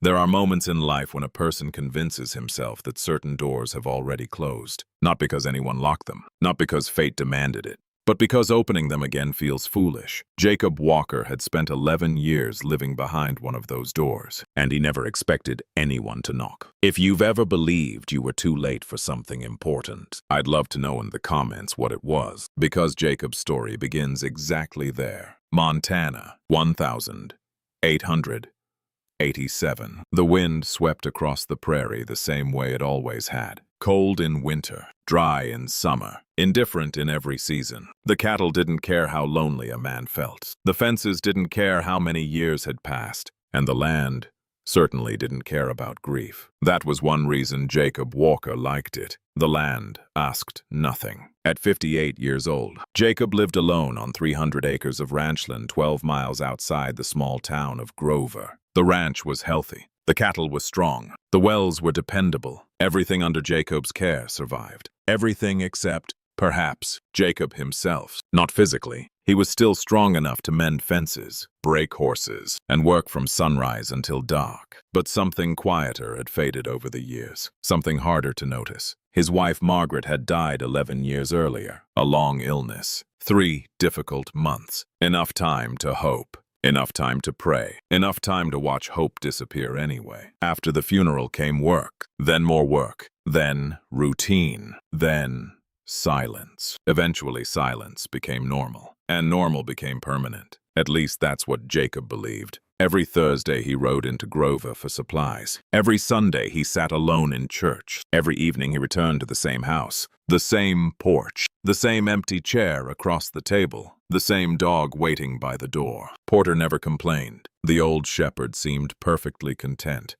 There are moments in life when a person convinces himself that certain doors have already closed, not because anyone locked them, not because fate demanded it, but because opening them again feels foolish. Jacob Walker had spent 11 years living behind one of those doors, and he never expected anyone to knock. If you've ever believed you were too late for something important, I'd love to know in the comments what it was, because Jacob's story begins exactly there. Montana, 1887. The wind swept across the prairie the same way it always had. Cold in winter, dry in summer, indifferent in every season. The cattle didn't care how lonely a man felt. The fences didn't care how many years had passed. And the land certainly didn't care about grief. That was one reason Jacob Walker liked it. The land asked nothing. At 58 years old, Jacob lived alone on 300 acres of ranchland 12 miles outside the small town of Grover. The ranch was healthy. The cattle were strong. The wells were dependable. Everything under Jacob's care survived. Everything except, perhaps, Jacob himself. Not physically. He was still strong enough to mend fences, break horses, and work from sunrise until dark. But something quieter had faded over the years. Something harder to notice. His wife Margaret had died 11 years earlier. A long illness. 3 difficult months. Enough time to hope. Enough time to pray. Enough time to watch hope disappear anyway. After the funeral came work. Then more work. Then routine. Then silence. Eventually silence became normal. And normal became permanent. At least that's what Jacob believed. Every Thursday he rode into Grover for supplies. Every Sunday he sat alone in church. Every evening he returned to the same house. The same porch. The same empty chair across the table. The same dog waiting by the door. Porter never complained. The old shepherd seemed perfectly content,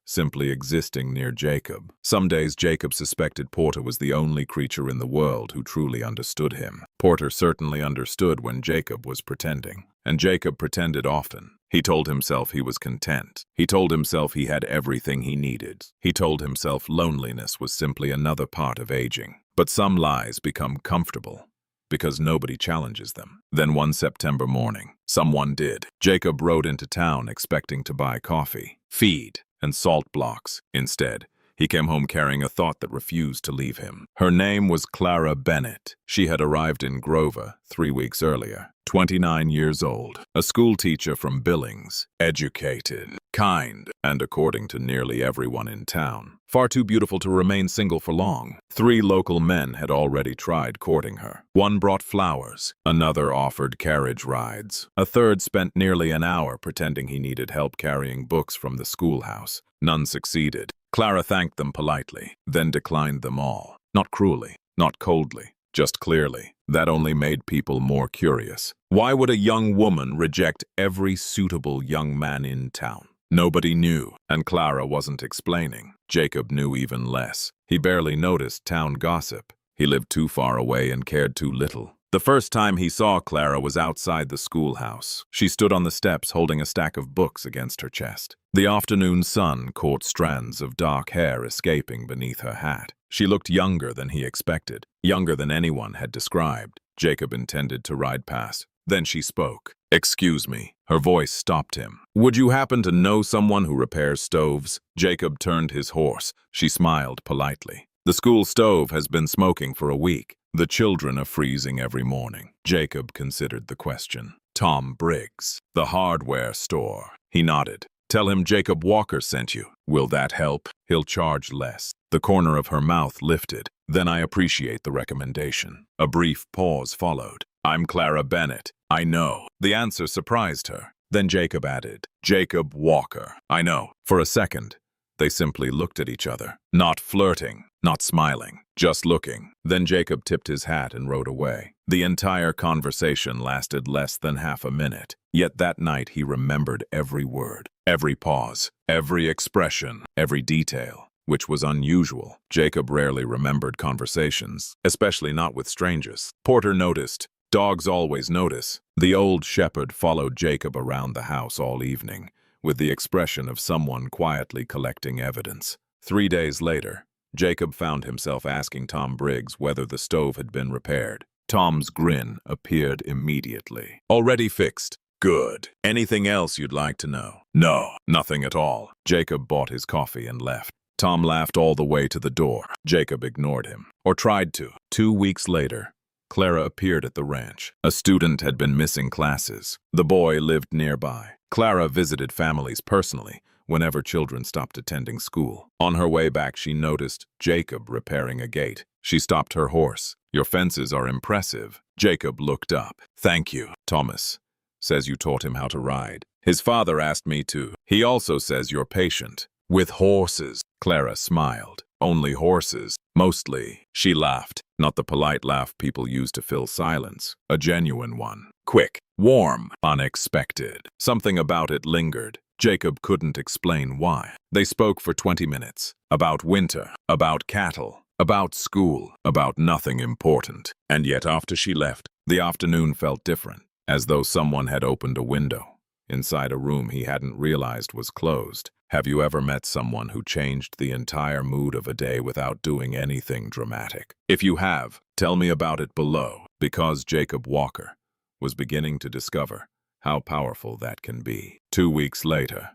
simply existing near Jacob. Some days Jacob suspected Porter was the only creature in the world who truly understood him. Porter certainly understood when Jacob was pretending. And Jacob pretended often. He told himself he was content. He told himself he had everything he needed. He told himself loneliness was simply another part of aging. But some lies become comfortable because nobody challenges them. Then one September morning, someone did. Jacob rode into town expecting to buy coffee, feed, and salt blocks. Instead, he came home carrying a thought that refused to leave him. Her name was Clara Bennett. She had arrived in Grover 3 weeks earlier. 29 years old, a schoolteacher from Billings, educated, kind, and according to nearly everyone in town, far too beautiful to remain single for long. 3 local men had already tried courting her. One brought flowers, another offered carriage rides, a third spent nearly an hour pretending he needed help carrying books from the schoolhouse. None succeeded. Clara thanked them politely, then declined them all. Not cruelly, not coldly, just clearly. That only made people more curious. Why would a young woman reject every suitable young man in town? Nobody knew, and Clara wasn't explaining. Jacob knew even less. He barely noticed town gossip. He lived too far away and cared too little. The first time he saw Clara was outside the schoolhouse. She stood on the steps holding a stack of books against her chest. The afternoon sun caught strands of dark hair escaping beneath her hat. She looked younger than he expected, younger than anyone had described. Jacob intended to ride past. Then she spoke. "Excuse me." Her voice stopped him. "Would you happen to know someone who repairs stoves?" Jacob turned his horse. She smiled politely. "The school stove has been smoking for a week. The children are freezing every morning." Jacob considered the question. "Tom Briggs, the hardware store." He nodded. "Tell him Jacob Walker sent you. Will that help? He'll charge less." The corner of her mouth lifted. "Then I appreciate the recommendation." A brief pause followed. "I'm Clara Bennett. I know." The answer surprised her. Then Jacob added, "Jacob Walker. I know." For a second, they simply looked at each other. Not flirting, not smiling, just looking. Then Jacob tipped his hat and rode away. The entire conversation lasted less than half a minute. Yet that night he remembered every word, every pause, every expression, every detail, which was unusual. Jacob rarely remembered conversations, especially not with strangers. Porter noticed. Dogs always notice. The old shepherd followed Jacob around the house all evening, with the expression of someone quietly collecting evidence. 3 days later, Jacob found himself asking Tom Briggs whether the stove had been repaired. Tom's grin appeared immediately. "Already fixed. Good. Anything else you'd like to know? No, nothing at all. Jacob bought his coffee and left. Tom laughed all the way to the door. Jacob ignored him, or tried to. 2 weeks later, Clara appeared at the ranch. A student had been missing classes. The boy lived nearby. Clara visited families personally whenever children stopped attending school. On her way back, she noticed Jacob repairing a gate. She stopped her horse. "Your fences are impressive." Jacob looked up. "Thank you. Thomas says you taught him how to ride. His father asked me to. He also says you're patient. With horses." Clara smiled. "Only horses. Mostly." She laughed. Not the polite laugh people use to fill silence. A genuine one. Quick, warm, unexpected. Something about it lingered. Jacob couldn't explain why. They spoke for 20 minutes. About winter, about cattle, about school, about nothing important. And yet after she left, the afternoon felt different, as though someone had opened a window inside a room he hadn't realized was closed. Have you ever met someone who changed the entire mood of a day without doing anything dramatic? If you have, tell me about it below, because Jacob Walker was beginning to discover how powerful that can be. 2 weeks later,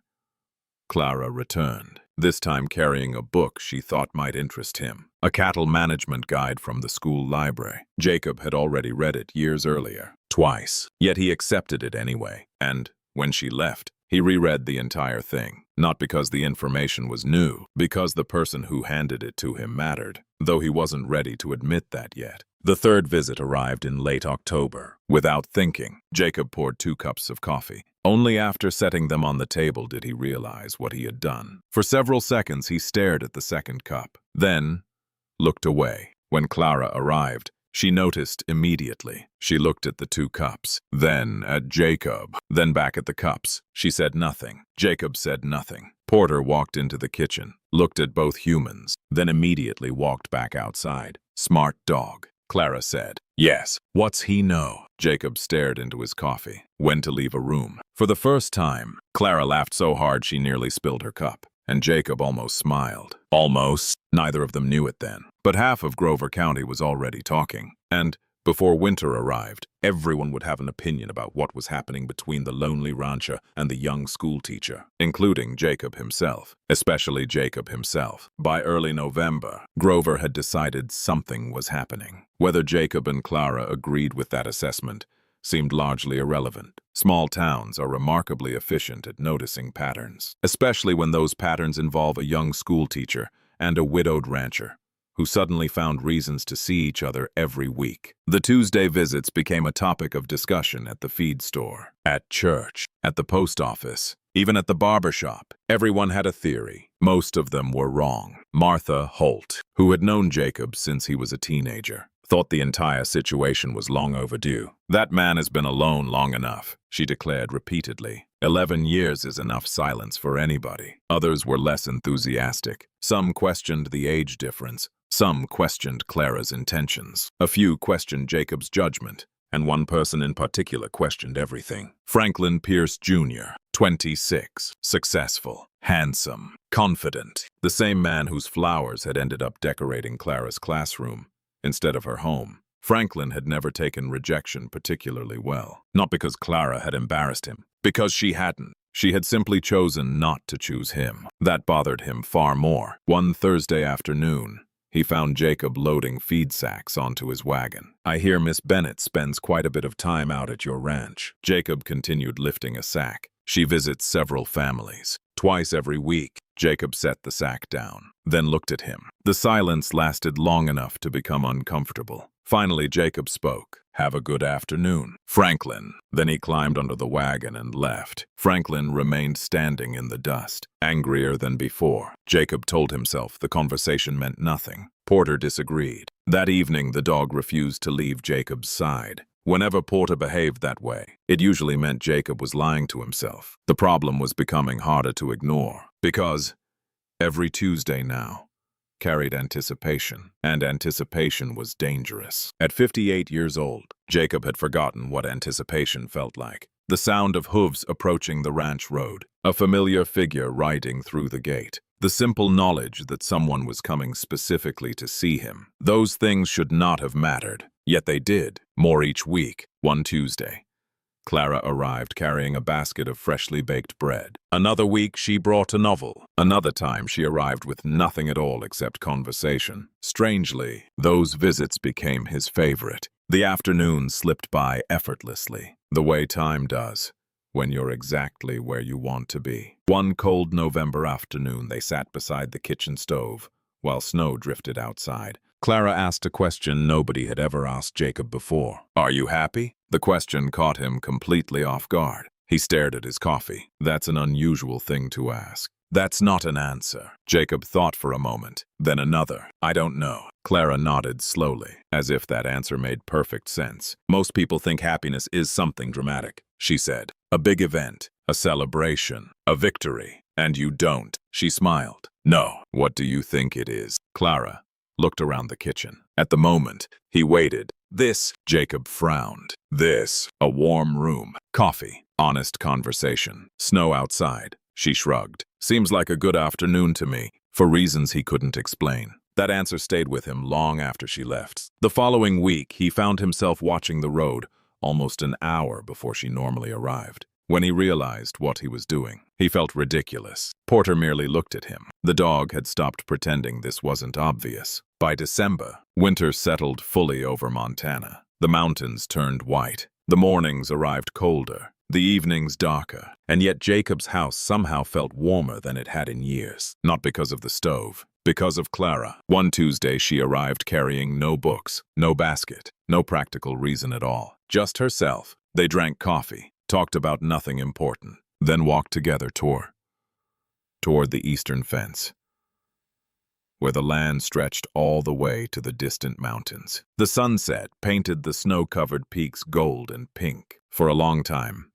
Clara returned, this time carrying a book she thought might interest him. A cattle management guide from the school library. Jacob had already read it years earlier, twice, yet he accepted it anyway. And when she left, he reread the entire thing. Not because the information was new, because the person who handed it to him mattered, though he wasn't ready to admit that yet. The third visit arrived in late October. Without thinking, Jacob poured 2 cups of coffee. Only after setting them on the table did he realize what he had done. For several seconds he stared at the second cup, then looked away. When Clara arrived, she noticed immediately. She looked at the 2 cups, then at Jacob, then back at the cups. She said nothing. Jacob said nothing. Porter walked into the kitchen, looked at both humans, then immediately walked back outside. "Smart dog," Clara said. "Yes. What's he know?" Jacob stared into his coffee. When to leave a room. For the first time, Clara laughed so hard she nearly spilled her cup. And Jacob almost smiled. Almost. Neither of them knew it then. But half of Grover County was already talking. And before winter arrived, everyone would have an opinion about what was happening between the lonely rancher and the young schoolteacher, including Jacob himself, especially Jacob himself. By early November, Grover had decided something was happening. Whether Jacob and Clara agreed with that assessment seemed largely irrelevant. Small towns are remarkably efficient at noticing patterns, especially when those patterns involve a young schoolteacher and a widowed rancher who suddenly found reasons to see each other every week. The Tuesday visits became a topic of discussion at the feed store, at church, at the post office, even at the barber shop. Everyone had a theory. Most of them were wrong. Martha Holt, who had known Jacob since he was a teenager, thought the entire situation was long overdue. "That man has been alone long enough," she declared repeatedly. 11 years is enough silence for anybody. Others were less enthusiastic. Some questioned the age difference. Some questioned Clara's intentions. A few questioned Jacob's judgment, and one person in particular questioned everything. Franklin Pierce Jr., 26, successful, handsome, confident. The same man whose flowers had ended up decorating Clara's classroom instead of her home. Franklin had never taken rejection particularly well. Not because Clara had embarrassed him, because she hadn't. She had simply chosen not to choose him. That bothered him far more. One Thursday afternoon, he found Jacob loading feed sacks onto his wagon. "I hear Miss Bennett spends quite a bit of time out at your ranch." Jacob continued lifting a sack. "She visits several families. Twice every week." Jacob set the sack down, then looked at him. The silence lasted long enough to become uncomfortable. Finally, Jacob spoke. "Have a good afternoon, Franklin." Then he climbed under the wagon and left. Franklin remained standing in the dust, angrier than before. Jacob told himself the conversation meant nothing. Porter disagreed. That evening, the dog refused to leave Jacob's side. Whenever Porter behaved that way, it usually meant Jacob was lying to himself. The problem was becoming harder to ignore, because every Tuesday now carried anticipation, and anticipation was dangerous. At 58 years old, Jacob had forgotten what anticipation felt like. The sound of hooves approaching the ranch road, a familiar figure riding through the gate, the simple knowledge that someone was coming specifically to see him. Those things should not have mattered, yet they did, more each week. One Tuesday, Clara arrived carrying a basket of freshly baked bread. Another week, she brought a novel. Another time, she arrived with nothing at all except conversation. Strangely, those visits became his favorite. The afternoon slipped by effortlessly, the way time does, when you're exactly where you want to be. One cold November afternoon, they sat beside the kitchen stove, while snow drifted outside. Clara asked a question nobody had ever asked Jacob before. "Are you happy?" The question caught him completely off guard. He stared at his coffee. That's an unusual thing to ask. That's not an answer. Jacob thought for a moment, then another. "I don't know." Clara nodded slowly, as if that answer made perfect sense. "Most people think happiness is something dramatic," she said. "A big event, a celebration, a victory. And you don't." She smiled. "No. What do you think it is?" Clara looked around the kitchen. At the moment, he waited. "This," Jacob frowned. "This, a warm room, coffee, honest conversation, snow outside." She shrugged. "Seems like a good afternoon to me," for reasons he couldn't explain. That answer stayed with him long after she left. The following week, he found himself watching the road almost an hour before she normally arrived. When he realized what he was doing, he felt ridiculous. Porter merely looked at him. The dog had stopped pretending this wasn't obvious. By December, winter settled fully over Montana. The mountains turned white. The mornings arrived colder, the evenings darker, and yet Jacob's house somehow felt warmer than it had in years. Not because of the stove, because of Clara. One Tuesday, she arrived carrying no books, no basket, no practical reason at all. Just herself. They drank coffee, talked about nothing important, then walked together toward the eastern fence, where the land stretched all the way to the distant mountains. The sunset painted the snow-covered peaks gold and pink. For a long time,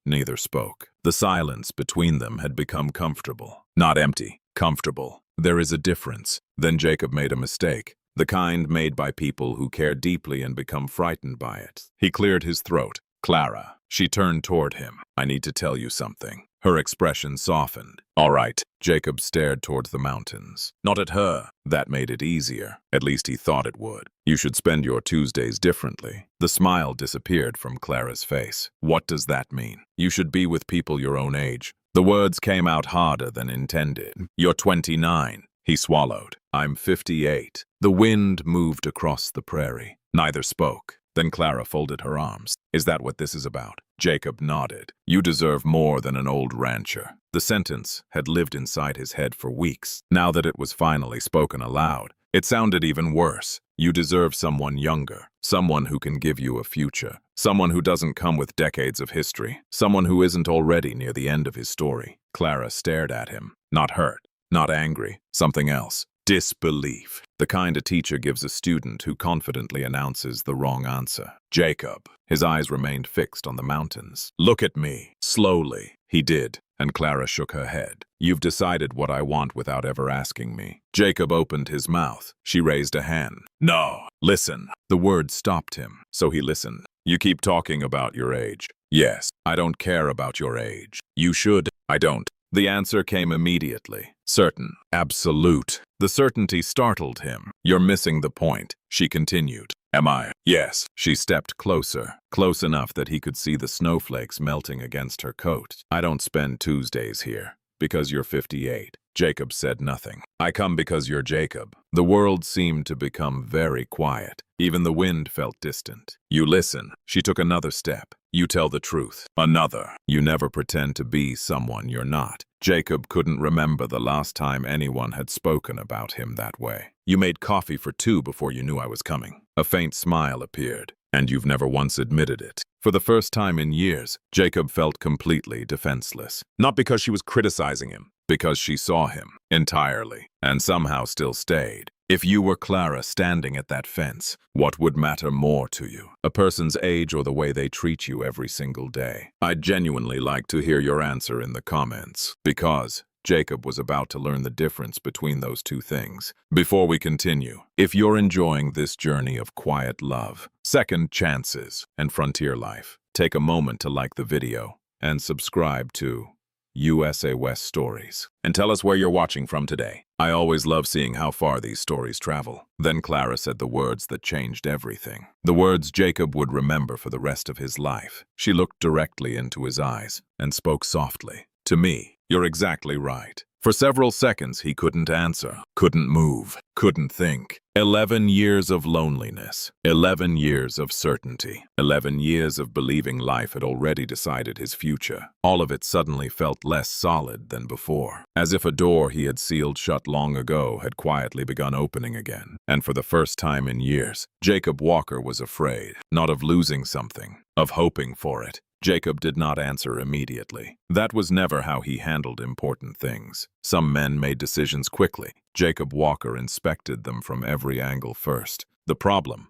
neither spoke. The silence between them had become comfortable. Not empty, comfortable. There is a difference. Then Jacob made a mistake, the kind made by people who care deeply and become frightened by it. He cleared his throat. "Clara." She turned toward him. "I need to tell you something." Her expression softened. "All right." Jacob stared towards the mountains. Not at her. That made it easier. At least he thought it would. "You should spend your Tuesdays differently." The smile disappeared from Clara's face. "What does that mean?" "You should be with people your own age." The words came out harder than intended. "You're 29. He swallowed. "I'm 58. The wind moved across the prairie. Neither spoke. Then Clara folded her arms. "Is that what this is about?" Jacob nodded. "You deserve more than an old rancher." The sentence had lived inside his head for weeks. Now that it was finally spoken aloud, it sounded even worse. You deserve someone younger, someone who can give you a future, someone who doesn't come with decades of history, someone who isn't already near the end of his story. Clara stared at him, not hurt, not angry, something else. Disbelief. The kind a teacher gives a student who confidently announces the wrong answer. "Jacob." His eyes remained fixed on the mountains. "Look at me." Slowly. He did, and Clara shook her head. "You've decided what I want without ever asking me." Jacob opened his mouth. She raised a hand. "No. Listen." The words stopped him, so he listened. "You keep talking about your age." "Yes. I don't care about your age." "You should." "I don't." The answer came immediately. "Certain. Absolute." The certainty startled him. "You're missing the point," she continued. "Am I?" "Yes." She stepped closer, close enough that he could see the snowflakes melting against her coat. "I don't spend Tuesdays here, because you're 58. Jacob said nothing. "I come because you're Jacob." The world seemed to become very quiet. Even the wind felt distant. "You listen." She took another step. "You tell the truth." Another. "You never pretend to be someone you're not." Jacob couldn't remember the last time anyone had spoken about him that way. "You made coffee for 2 before you knew I was coming." A faint smile appeared. "And you've never once admitted it." For the first time in years, Jacob felt completely defenseless. Not because she was criticizing him, because she saw him entirely, and somehow still stayed. If you were Clara standing at that fence, what would matter more to you? A person's age or the way they treat you every single day? I'd genuinely like to hear your answer in the comments, because Jacob was about to learn the difference between those two things. Before we continue, if you're enjoying this journey of quiet love, second chances, and frontier life, take a moment to like the video and subscribe to USA West Stories. And tell us where you're watching from today. I always love seeing how far these stories travel. Then Clara said the words that changed everything. The words Jacob would remember for the rest of his life. She looked directly into his eyes and spoke softly. To me, you're exactly right. For several seconds, he couldn't answer, couldn't move, couldn't think. 11 years of loneliness, 11 years of certainty, 11 years of believing life had already decided his future. All of it suddenly felt less solid than before, as if a door he had sealed shut long ago had quietly begun opening again. And for the first time in years, Jacob Walker was afraid, not of losing something, of hoping for it. Jacob did not answer immediately. That was never how he handled important things. Some men made decisions quickly. Jacob Walker inspected them from every angle first. The problem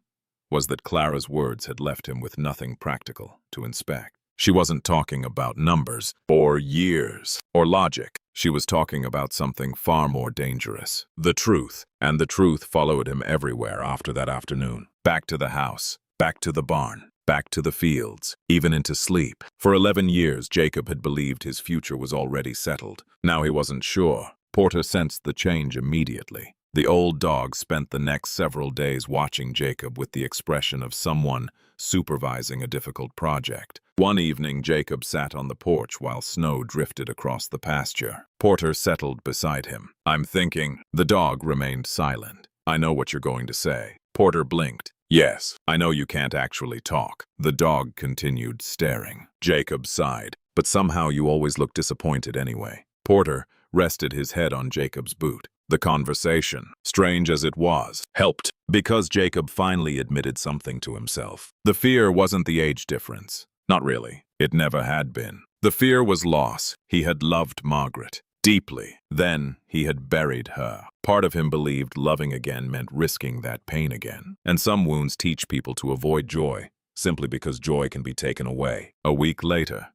was that Clara's words had left him with nothing practical to inspect. She wasn't talking about numbers, or years, or logic. She was talking about something far more dangerous. The truth. And the truth followed him everywhere after that afternoon. Back to the house, back to the barn, back to the fields, even into sleep. For 11 years, Jacob had believed his future was already settled. Now he wasn't sure. Porter sensed the change immediately. The old dog spent the next several days watching Jacob with the expression of someone supervising a difficult project. One evening, Jacob sat on the porch while snow drifted across the pasture. Porter settled beside him. "I'm thinking." The dog remained silent. "I know what you're going to say." Porter blinked. "Yes, I know you can't actually talk." The dog continued staring. Jacob sighed. "But somehow you always look disappointed anyway." Porter rested his head on Jacob's boot. The conversation, strange as it was, helped, because Jacob finally admitted something to himself. The fear wasn't the age difference. Not really. It never had been. The fear was loss. He had loved Margaret deeply. Then he had buried her. Part of him believed loving again meant risking that pain again. And some wounds teach people to avoid joy, simply because joy can be taken away. A week later,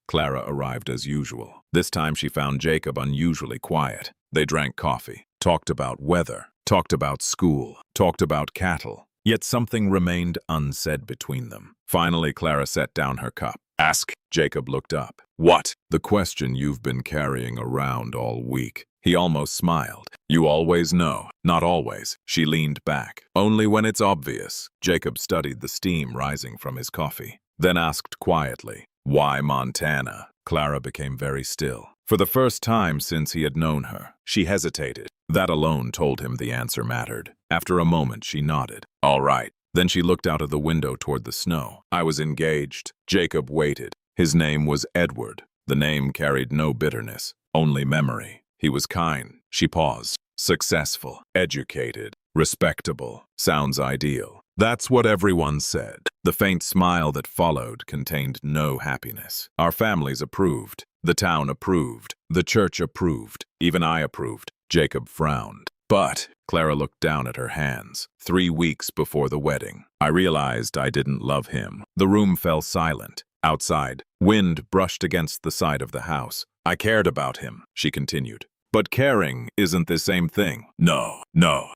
Clara arrived as usual. This time she found Jacob unusually quiet. They drank coffee, talked about weather, talked about school, talked about cattle. Yet something remained unsaid between them. Finally, Clara set down her cup. "Ask." Jacob looked up. "What?" "The question you've been carrying around all week." He almost smiled. "You always know." "Not always." She leaned back. "Only when it's obvious." Jacob studied the steam rising from his coffee, then asked quietly, "Why Montana?" Clara became very still. For the first time since he had known her, she hesitated. That alone told him the answer mattered. After a moment, she nodded. "All right." Then she looked out of the window toward the snow. "I was engaged." Jacob waited. His name was Edward. The name carried no bitterness, only memory. He was kind. She paused. Successful, educated, respectable. Sounds ideal. That's what everyone said. The faint smile that followed contained no happiness. Our families approved. The town approved. The church approved. Even I approved. Jacob frowned. But Clara looked down at her hands. 3 weeks before the wedding, I realized I didn't love him. The room fell silent. Outside, wind brushed against the side of the house. "I cared about him," she continued. "But caring isn't the same thing." No.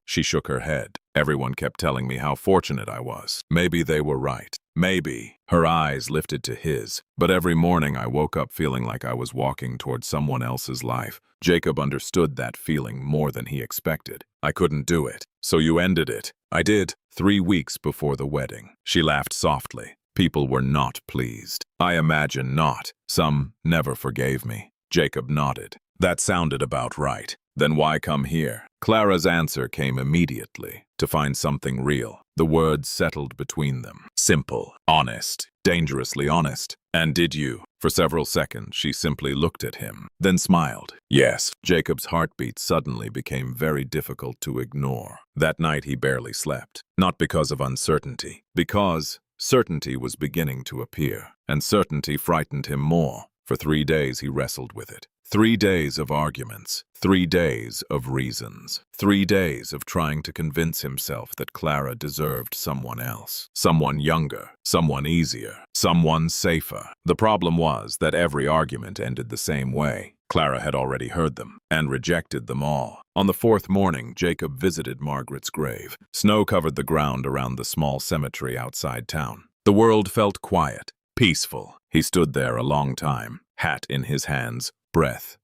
She shook her head. "Everyone kept telling me how fortunate I was. Maybe they were right. Maybe." Her eyes lifted to his. "But every morning I woke up feeling like I was walking toward someone else's life." Jacob understood that feeling more than he expected. "I couldn't do it. So you ended it." "I did." 3 weeks before the wedding. She laughed softly. "People were not pleased." "I imagine not. Some never forgave me." Jacob nodded. "That sounded about right. Then why come here?" Clara's answer came immediately. To find something real. The words settled between them. Simple, honest, dangerously honest. "And did you?" For several seconds, she simply looked at him, then smiled. "Yes." Jacob's heartbeat suddenly became very difficult to ignore. That night he barely slept. Not because of uncertainty, because certainty was beginning to appear, and certainty frightened him more. For 3 days he wrestled with it. 3 days of arguments, 3 days of reasons, 3 days of trying to convince himself that Clara deserved someone else, someone younger, someone easier, someone safer. The problem was that every argument ended the same way. Clara had already heard them and rejected them all. On the 4th morning, Jacob visited Margaret's grave. Snow covered the ground around the small cemetery outside town. The world felt quiet, peaceful. He stood there a long time, hat in his hands, breath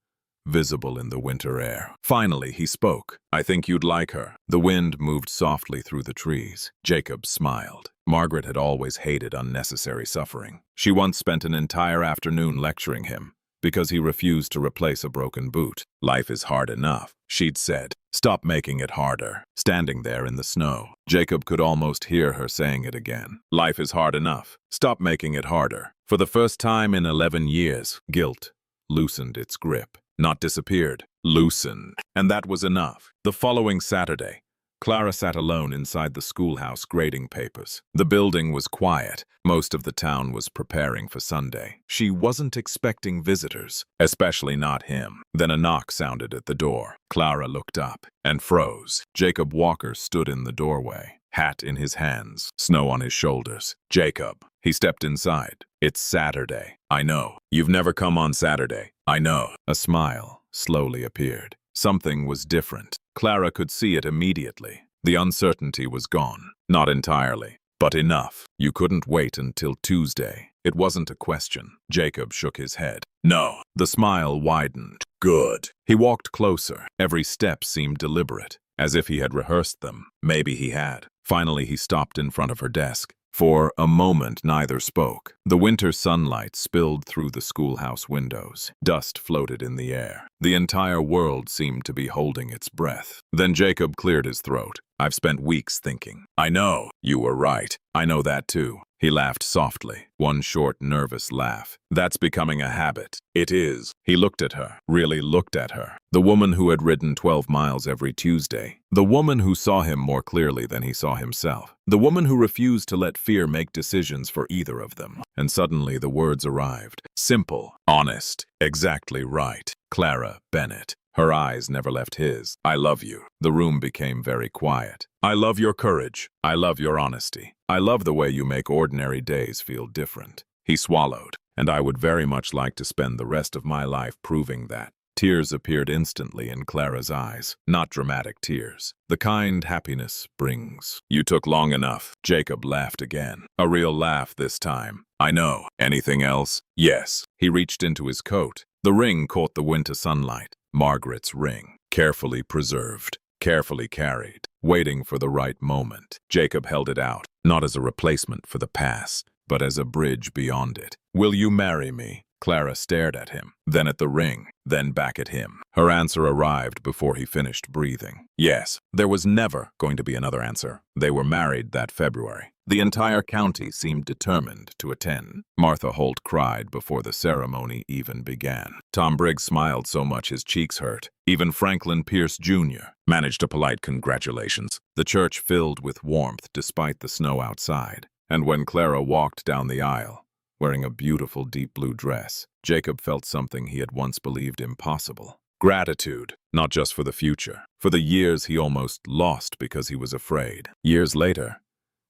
visible in the winter air. Finally, he spoke. "I think you'd like her." The wind moved softly through the trees. Jacob smiled. Margaret had always hated unnecessary suffering. She once spent an entire afternoon lecturing him because he refused to replace a broken boot. "Life is hard enough," she'd said. "Stop making it harder." Standing there in the snow, Jacob could almost hear her saying it again. "Life is hard enough. Stop making it harder." For the first time in 11 years, guilt loosened its grip. Not disappeared, loosened. And that was enough. The following Saturday, Clara sat alone inside the schoolhouse grading papers. The building was quiet. Most of the town was preparing for Sunday. She wasn't expecting visitors, especially not him. Then a knock sounded at the door. Clara looked up and froze. Jacob Walker stood in the doorway, hat in his hands, snow on his shoulders. "Jacob." He stepped inside. "It's Saturday. I know. You've never come on Saturday. I know." A smile slowly appeared. Something was different. Clara could see it immediately. The uncertainty was gone. Not entirely, but enough. "You couldn't wait until Tuesday." It wasn't a question. Jacob shook his head. "No." The smile widened. "Good." He walked closer. Every step seemed deliberate, as if he had rehearsed them. Maybe he had. Finally, he stopped in front of her desk. For a moment, neither spoke. The winter sunlight spilled through the schoolhouse windows. Dust floated in the air. The entire world seemed to be holding its breath. Then Jacob cleared his throat. "I've spent weeks thinking." "I know. You were right. I know that too." He laughed softly, one short, nervous laugh. "That's becoming a habit." "It is." He looked at her, really looked at her. The woman who had ridden 12 miles every Tuesday. The woman who saw him more clearly than he saw himself. The woman who refused to let fear make decisions for either of them. And suddenly the words arrived. Simple, honest, exactly right. Clara Bennett. Her eyes never left his. "I love you." The room became very quiet. "I love your courage. I love your honesty. I love the way you make ordinary days feel different." He swallowed. "And I would very much like to spend the rest of my life proving that." Tears appeared instantly in Clara's eyes. Not dramatic tears. The kind happiness brings. "You took long enough." Jacob laughed again. A real laugh this time. "I know. Anything else?" "Yes." He reached into his coat. The ring caught the winter sunlight. Margaret's ring. Carefully preserved. Carefully carried. Waiting for the right moment. Jacob held it out. Not as a replacement for the past, but as a bridge beyond it. "Will you marry me?" Clara stared at him, then at the ring, then back at him. Her answer arrived before he finished breathing. Yes. There was never going to be another answer. They were married that February. The entire county seemed determined to attend. Martha Holt cried before the ceremony even began. Tom Briggs smiled so much his cheeks hurt. Even Franklin Pierce Jr. managed a polite congratulations. The church filled with warmth despite the snow outside. And when Clara walked down the aisle, wearing a beautiful deep blue dress, Jacob felt something he had once believed impossible. Gratitude, not just for the future, for the years he almost lost because he was afraid. Years later,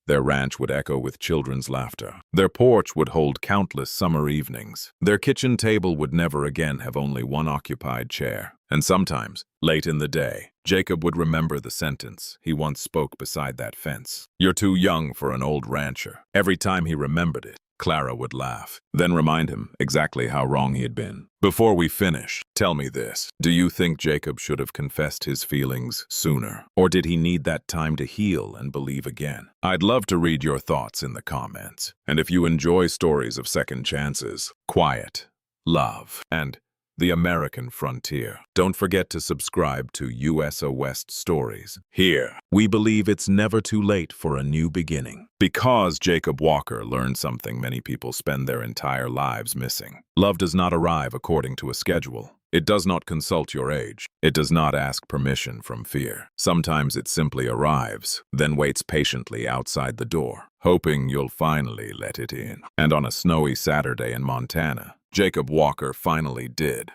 their ranch would echo with children's laughter. Their porch would hold countless summer evenings. Their kitchen table would never again have only one occupied chair. And sometimes, late in the day, Jacob would remember the sentence he once spoke beside that fence. "You're too young for an old rancher." Every time he remembered it, Clara would laugh, then remind him exactly how wrong he had been. "Before we finish, tell me this. Do you think Jacob should have confessed his feelings sooner? Or did he need that time to heal and believe again?" I'd love to read your thoughts in the comments. And if you enjoy stories of second chances, quiet, love, and the American frontier, don't forget to subscribe to USO West Stories. Here, we believe it's never too late for a new beginning. Because Jacob Walker learned something many people spend their entire lives missing. Love does not arrive according to a schedule. It does not consult your age. It does not ask permission from fear. Sometimes it simply arrives, then waits patiently outside the door, hoping you'll finally let it in. And on a snowy Saturday in Montana, Jacob Walker finally did.